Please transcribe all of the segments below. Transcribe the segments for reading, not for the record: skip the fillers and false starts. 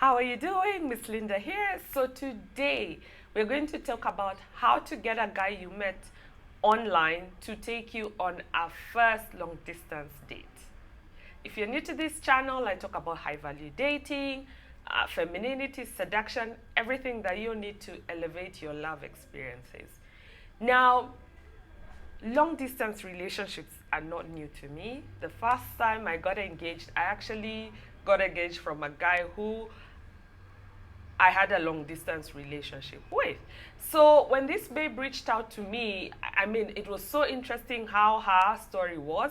How are you doing? Miss Linda here. So today we're going to talk about how to get a guy you met online to take you on a first long distance date. If you're new to this channel, I talk about high value dating, femininity, seduction, everything that you need to elevate your love experiences. Now, long distance relationships are not new to me. The first time I got engaged, I actually got engaged from a guy who I had a long distance relationship with. So when this babe reached out to me, I mean, it was so interesting how her story was.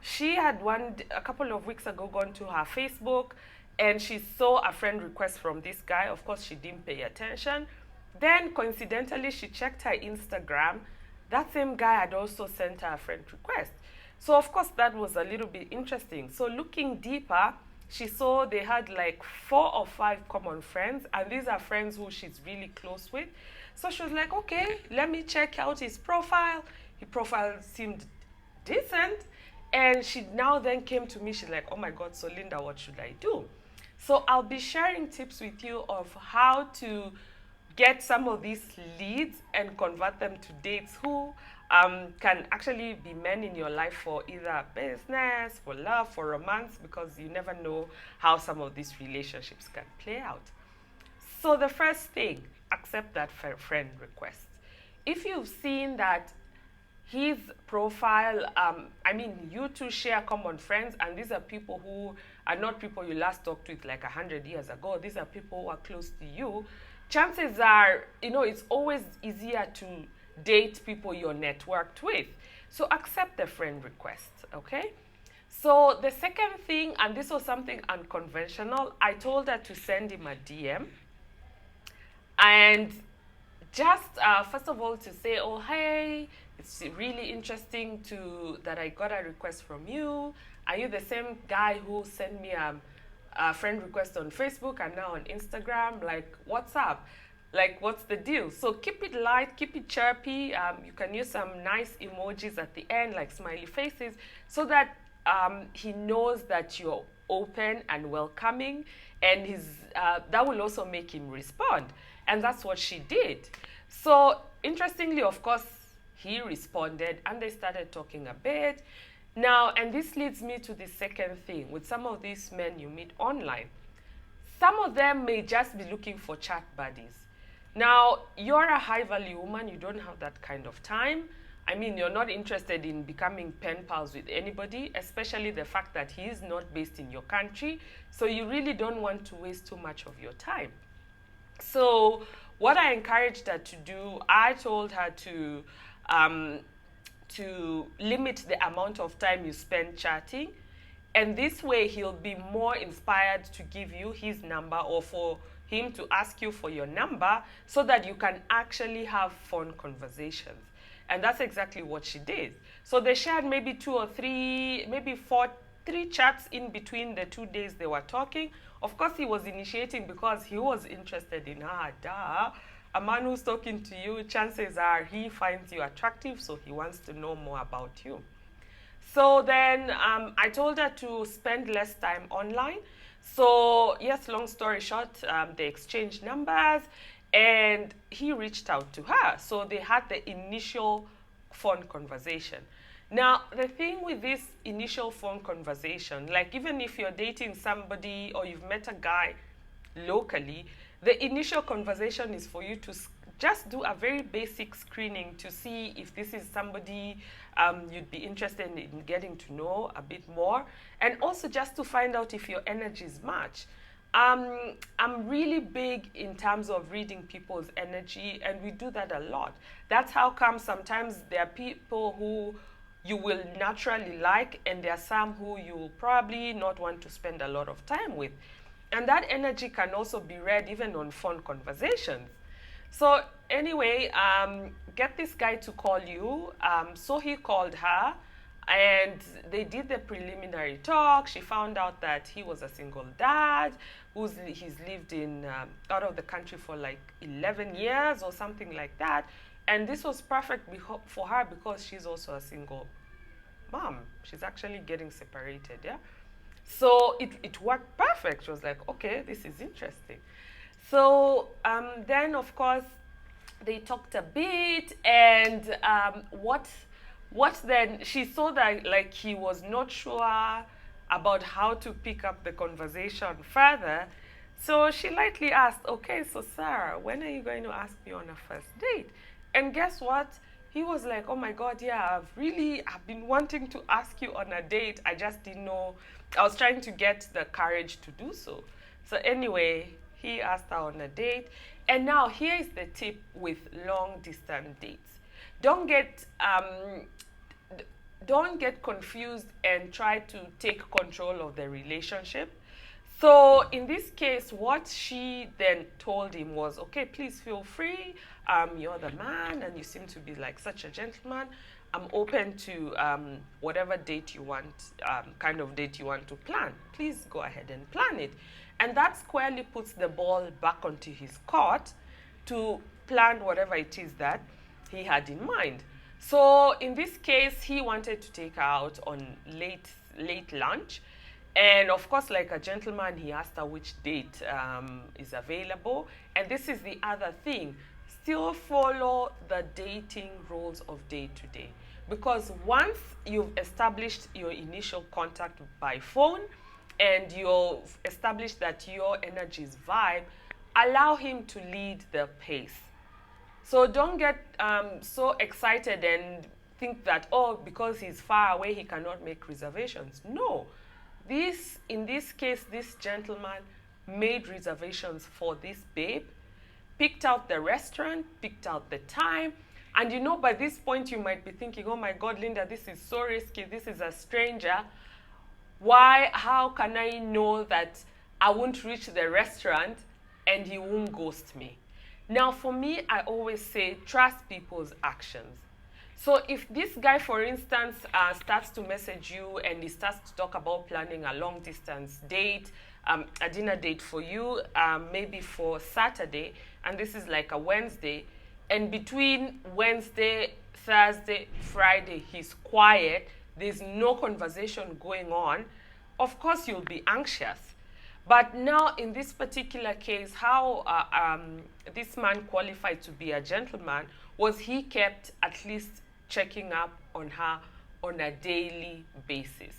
She had a couple of weeks ago gone to her Facebook and she saw a friend request from this guy. Of course, she didn't pay attention. Then coincidentally, she checked her Instagram. That same guy had also sent her a friend request. So of course, that was a little bit interesting. So looking deeper, she saw they had like 4 or 5 common friends, and these are friends who she's really close with. So she was like, okay, let me check out his profile. His profile seemed decent. And she now then came to me, she's like, oh my God, so Linda, what should I do? So I'll be sharing tips with you of how to get some of these leads and convert them to dates who can actually be men in your life for either business, for love, for romance, because you never know how some of these relationships can play out. So the first thing, accept that friend request. If you've seen that his profile, I mean, you two share common friends, and these are people who are not people you last talked with like 100 years ago. These are people who are close to you. Chances are, it's always easier to date people you're networked with. So accept the friend request, okay? So the second thing, and this was something unconventional, I told her to send him a DM. And just first of all to say, oh, hey, it's really interesting that I got a request from you. Are you the same guy who sent me a friend request on Facebook and now on Instagram? Like, what's up? Like, what's the deal? So keep it light, keep it chirpy. You can use some nice emojis at the end, like smiley faces, so that he knows that you're open and welcoming, and that will also make him respond. And that's what she did. So interestingly, of course, he responded and they started talking a bit. Now, and this leads me to the second thing. With some of these men you meet online, some of them may just be looking for chat buddies. Now, you're a high value woman, you don't have that kind of time. I mean, you're not interested in becoming pen pals with anybody, especially the fact that he is not based in your country. So you really don't want to waste too much of your time. So what I encouraged her to do, I told her to limit the amount of time you spend chatting. And this way he'll be more inspired to give you his number, or for him to ask you for your number, so that you can actually have fun conversations. And that's exactly what she did. So they shared maybe 2 or 3, maybe 3 chats in between the 2 days they were talking. Of course, he was initiating because he was interested in her. Duh. A man who's talking to you, chances are he finds you attractive, so he wants to know more about you. So then I told her to spend less time online. So yes, long story short, they exchanged numbers and he reached out to her. So they had the initial phone conversation. Now, the thing with this initial phone conversation, like even if you're dating somebody or you've met a guy locally, the initial conversation is for you to just do a very basic screening to see if this is somebody you'd be interested in getting to know a bit more, and also just to find out if your energies match. I'm really big in terms of reading people's energy, and we do that a lot. That's how come sometimes there are people who you will naturally like, and there are some who you will probably not want to spend a lot of time with. And that energy can also be read even on phone conversations. So anyway, get this guy to call you. So he called her and they did the preliminary talk. She found out that he was a single dad he's lived in out of the country for like 11 years or something like that. And this was perfect for her because she's also a single mom. She's actually getting separated, yeah? So it worked perfect. She was like, okay, this is interesting. So then, of course, they talked a bit, and what then she saw that like he was not sure about how to pick up the conversation further. So she lightly asked, okay, so Sarah, when are you going to ask me on a first date? And guess what? He was like, oh my God, yeah, I've been wanting to ask you on a date. I just didn't know. I was trying to get the courage to do so. So anyway, he asked her on a date. And now here is the tip with long distance dates. Don't get don't get confused and try to take control of the relationship. So in this case, what she then told him was, okay, please feel free. You're the man and you seem to be like such a gentleman. I'm open to whatever date you want, kind of date you want to plan. Please go ahead and plan it. And that squarely puts the ball back onto his court to plan whatever it is that he had in mind. So in this case, he wanted to take her out on late lunch. And of course, like a gentleman, he asked her which date is available. And this is the other thing. Still follow the dating rules of day to day. Because once you've established your initial contact by phone and you've established that your energies vibe, allow him to lead the pace. So don't get so excited and think that, oh, because he's far away, he cannot make reservations. No. In this case, this gentleman made reservations for this babe, picked out the restaurant, picked out the time. And you know, by this point, you might be thinking, oh my God, Linda, this is so risky. This is a stranger. How can I know that I won't reach the restaurant and he won't ghost me? Now, for me, I always say, trust people's actions. So if this guy, for instance, starts to message you and he starts to talk about planning a long distance date, a dinner date for you, maybe for Saturday, and this is like a Wednesday, and between Wednesday, Thursday, Friday, he's quiet, there's no conversation going on, of course you'll be anxious. But now, in this particular case, how this man qualified to be a gentleman was he kept at least checking up on her on a daily basis.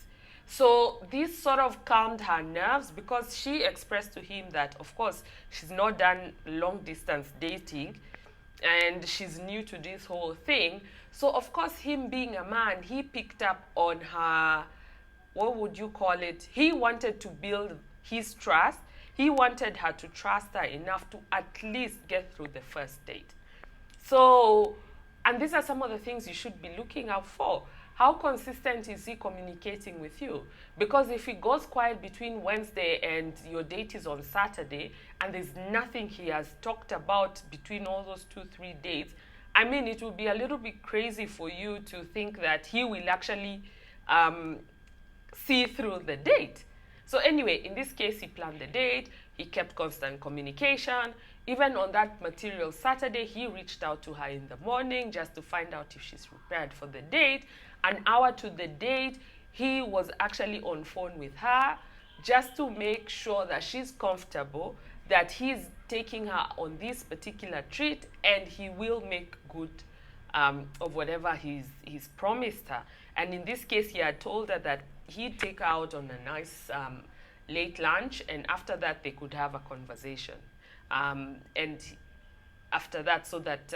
So this sort of calmed her nerves because she expressed to him that, of course, she's not done long distance dating and she's new to this whole thing. So, of course, him being a man, he picked up on her, what would you call it? He wanted to build his trust. He wanted her to trust her enough to at least get through the first date. So, and these are some of the things you should be looking out for. How consistent is he communicating with you? Because if he goes quiet between Wednesday and your date is on Saturday, and there's nothing he has talked about between all those 2-3 dates, I mean, it will be a little bit crazy for you to think that he will actually see through the date. So anyway, in this case, he planned the date, he kept constant communication. Even on that material Saturday, he reached out to her in the morning just to find out if she's prepared for the date. An hour to the date, he was actually on phone with her just to make sure that she's comfortable, that he's taking her on this particular treat, and he will make good of whatever he's promised her. And in this case, he had told her that he'd take her out on a nice late lunch, and after that, they could have a conversation. And after that, so that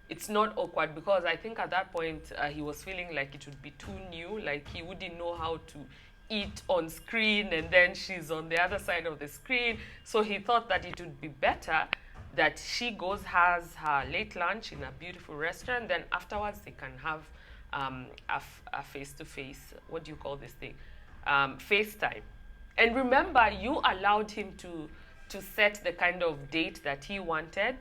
it's not awkward, because I think at that point he was feeling like it would be too new, like he wouldn't know how to eat on screen and then she's on the other side of the screen. So he thought that it would be better that she goes, has her late lunch in a beautiful restaurant, then afterwards they can have a face-to-face, what do you call this thing? FaceTime. And remember, you allowed him to set the kind of date that he wanted,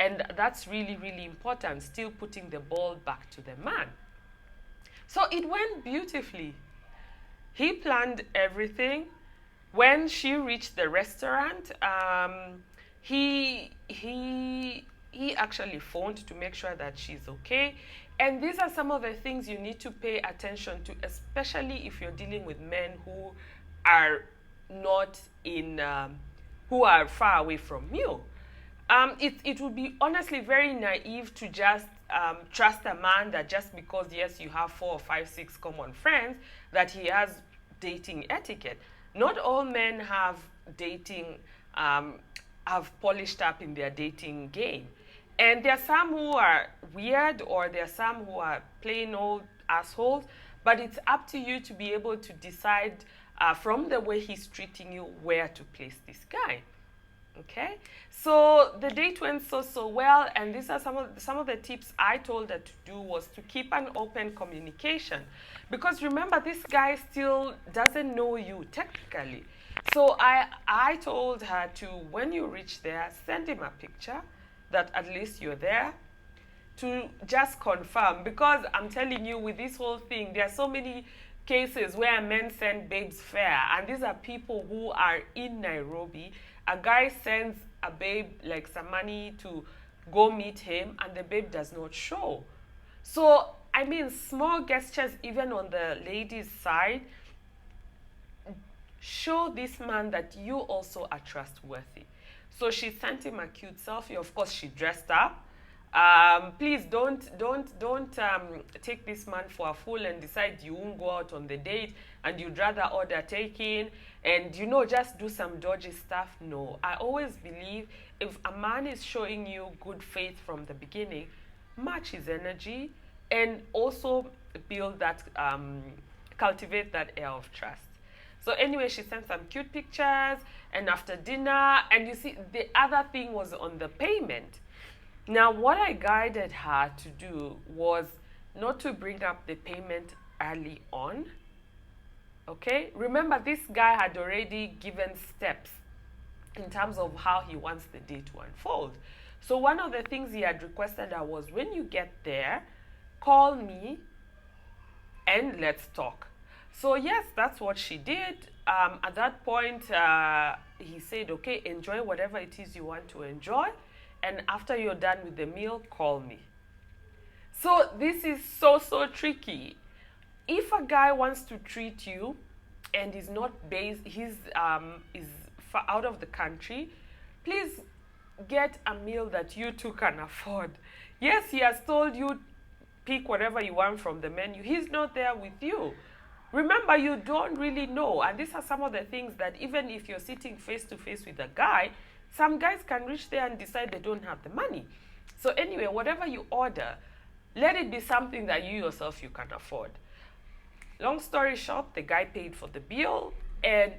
and that's really, really important, still putting the ball back to the man. So it went beautifully. He planned everything. When she reached the restaurant, he actually phoned to make sure that she's okay. And these are some of the things you need to pay attention to, especially if you're dealing with men who are not in, who are far away from you. It would be honestly very naive to just trust a man that just because, yes, you have 4 or 5, 6 common friends, that he has dating etiquette. Not all men have dating, have polished up in their dating game. And there are some who are weird, or there are some who are plain old assholes, but it's up to you to be able to decide from the way he's treating you where to place this guy. Okay, so the date went so well, and these are some of the tips I told her to do was to keep an open communication, because remember, this guy still doesn't know you technically. So I told her to, when you reach there, send him a picture that at least you're there, to just confirm, because I'm telling you, with this whole thing, there are so many cases where men send babes fare, and these are people who are in Nairobi. A guy sends a babe like some money to go meet him, and the babe does not show. So I mean, small gestures even on the lady's side show this man that you also are trustworthy. So she sent him a cute selfie. Of course, she dressed up. Please don't take this man for a fool and decide you won't go out on the date and you'd rather order takein and just do some dodgy stuff. No, I always believe if a man is showing you good faith from the beginning, match his energy and also build that, cultivate that air of trust. So anyway, she sent some cute pictures, and after dinner, and you see, the other thing was on the payment. Now, what I guided her to do was not to bring up the payment early on. Okay? Remember, this guy had already given steps in terms of how he wants the day to unfold. So one of the things he had requested her was, when you get there, call me and let's talk. So yes, that's what she did. At that point, he said, okay, enjoy whatever it is you want to enjoy. And after you're done with the meal, call me. So this is so tricky. If a guy wants to treat you and is not based, is out of the country, please get a meal that you two can afford. Yes, he has told you pick whatever you want from the menu. He's not there with you. Remember, you don't really know. And these are some of the things that even if you're sitting face to face with a guy, some guys can reach there and decide they don't have the money. So anyway, whatever you order, let it be something that you yourself you can afford. Long story short, the guy paid for the bill, and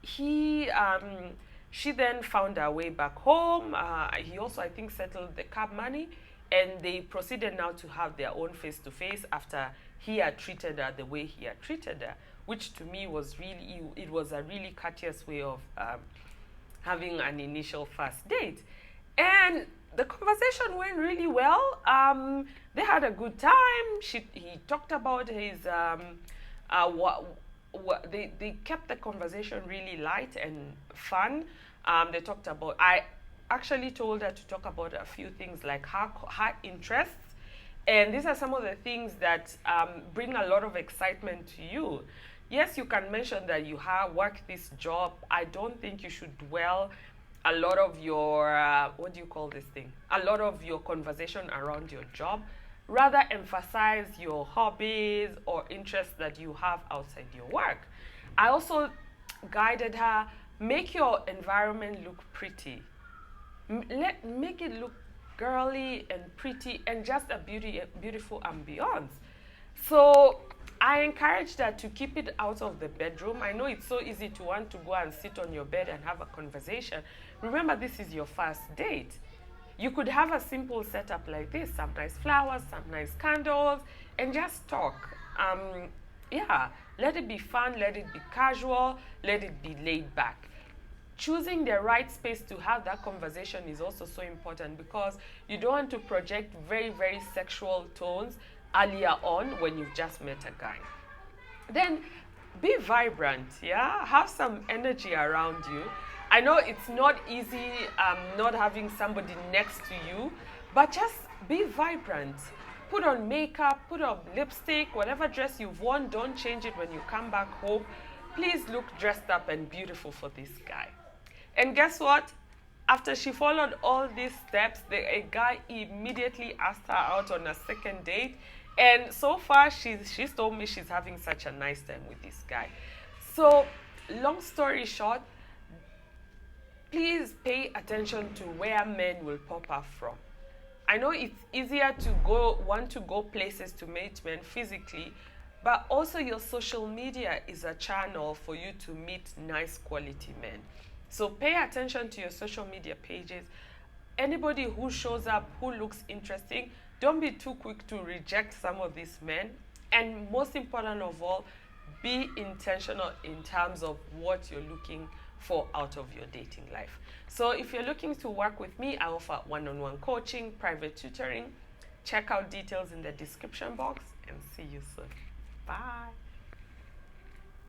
she then found her way back home. He also, I think, settled the cab money, and they proceeded now to have their own face-to-face after he had treated her the way he had treated her, which to me was really, it was a really courteous way of having an initial first date. And the conversation went really well. They had a good time. He talked about his, they kept the conversation really light and fun. They talked about, I actually told her to talk about a few things like her interests. And these are some of the things that bring a lot of excitement to you. Yes, you can mention that you have worked this job. I don't think you should dwell a lot of your, what do you call this thing? A lot of your conversation around your job. Rather emphasize your hobbies or interests that you have outside your work. I also guided her, make your environment look pretty. Make it look girly and pretty and just a beautiful ambiance. So I encouraged her to keep it out of the bedroom. I know it's so easy to want to go and sit on your bed and have a conversation. Remember, this is your first date. You could have a simple setup like this, some nice flowers, some nice candles, and just talk. Yeah, let it be fun, let it be casual, let it be laid back. Choosing the right space to have that conversation is also so important, because you don't want to project very sexual tones earlier on when you've just met a guy. Then be vibrant, yeah? Have some energy around you. I know it's not easy not having somebody next to you, but just be vibrant. Put on makeup, put on lipstick, whatever dress you've worn, don't change it when you come back home. please look dressed up and beautiful for this guy. And guess what? After she followed all these steps, a guy immediately asked her out on a second date. And so far, she's told me she's having such a nice time with this guy. So, long story short, please pay attention to where men will pop up from. I know it's easier to want to go places to meet men physically, but also your social media is a channel for you to meet nice quality men. So pay attention to your social media pages. Anybody who shows up, who looks interesting, don't be too quick to reject some of these men. And most important of all, be intentional in terms of what you're looking for out of your dating life. So if you're looking to work with me, I offer one-on-one coaching, private tutoring. Check out details in the description box and see you soon. Bye.